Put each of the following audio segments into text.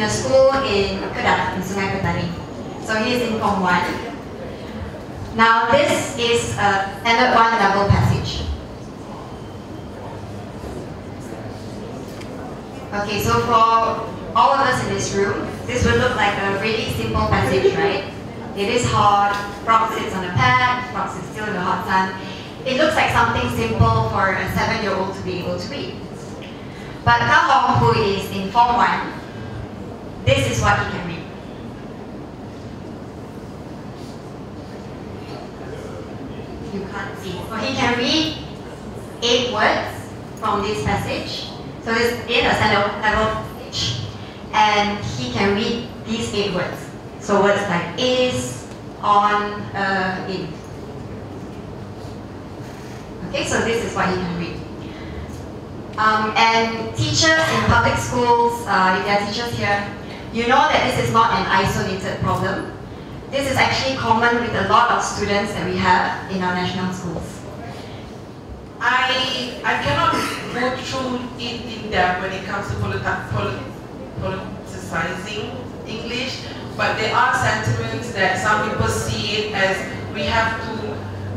a school in Kedah, in Sungai Petani. So he's in Form 1. Now this is a standard 1 level passage. Okay, so for all of us in this room, this will look like a really simple passage, right? It is hot, frog sits on a pad, frog sits still in the hot sun. It looks like something simple for a 7-year-old to be able to read. But Kang Hong, who is in Form 1, this is what he can read. You can't see. So he can read 8 words from this passage. So this is a standard level passage. And he can read these 8 words. So words like is, on, in. Okay, so this is what he can read. And teachers in public schools, if there are teachers here, you know that this is not an isolated problem. This is actually common with a lot of students that we have in our national schools. I cannot go through it in depth when it comes to politicizing English, but there are sentiments that some people see it as we have to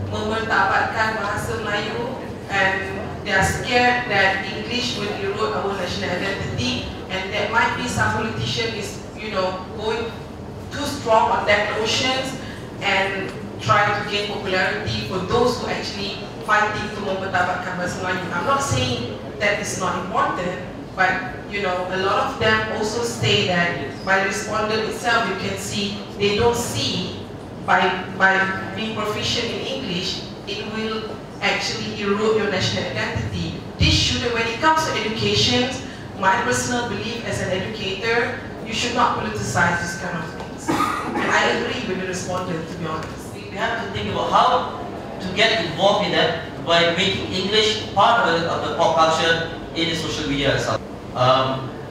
mendapatkan bahasa Melayu, and they are scared that English will erode our national identity, and there might be some politician is, going too strong on that notions and trying to gain popularity for those who actually fighting to mendapatkan bahasa Melayu. I'm not saying that it's not important, but a lot of them also say that by the respondent itself, you can see they don't see by being proficient in English, it will actually erode your national identity. This shouldn't, when it comes to education, my personal belief as an educator, you should not politicize this kind of things. And I agree with the respondent, to be honest. We have to think about how to get involved in that by making English part of the pop culture in the social media itself.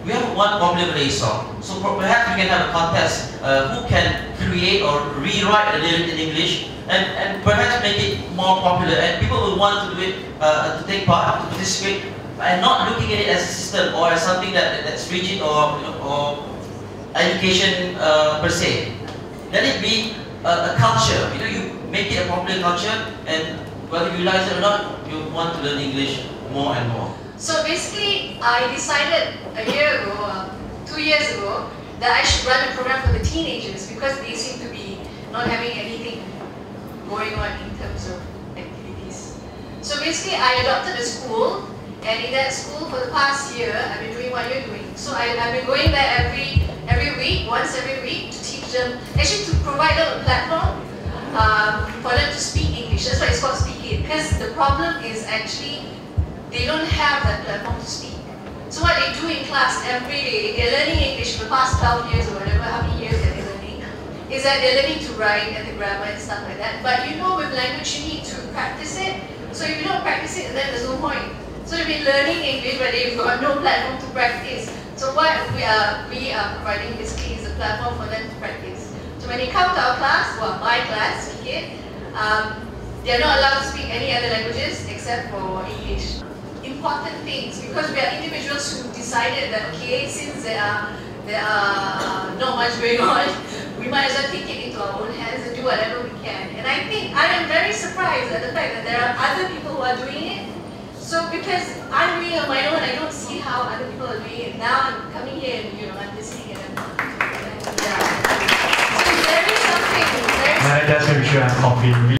We have one popular Malay song, so perhaps we can have a contest who can create or rewrite the lyric in English and perhaps make it more popular, and people will want to do it, to take part, to participate, and not looking at it as a system or as something that's rigid or education per se. Let it be a culture. You make it a popular culture, and whether you realize it or not, you want to learn English more and more. So basically, I decided a year ago, 2 years ago, that I should run a program for the teenagers because they seem to be not having anything going on in terms of activities. So basically, I adopted a school, and in that school for the past year, I've been doing what you're doing. So I've been going there every week, once every week, to teach them, actually to provide them a platform for them to speak English. That's why it's called Speak It, because the problem is actually they don't have that platform to speak. So what they do in class every day, they're learning English for the past 12 years or whatever, how many years that they're learning, is that they're learning to write and the grammar and stuff like that. But with language you need to practice it. So if you don't practice it, then there's no point. So they've been learning English, but they've got no platform to practice. So what we are providing basically is a platform for them to practice. So when they come to our class, my class, Speak It, they're not allowed to speak any other languages except for English. Important things, because we are individuals who decided that, okay, since there are not much going on, we might as well take it into our own hands and do whatever we can. And I think I am very surprised at the fact that there are other people who are doing it. So because I'm doing it on my own, I don't see how other people are doing it. Now I'm coming here and I'm listening and so there is something. Just make sure I'm confident.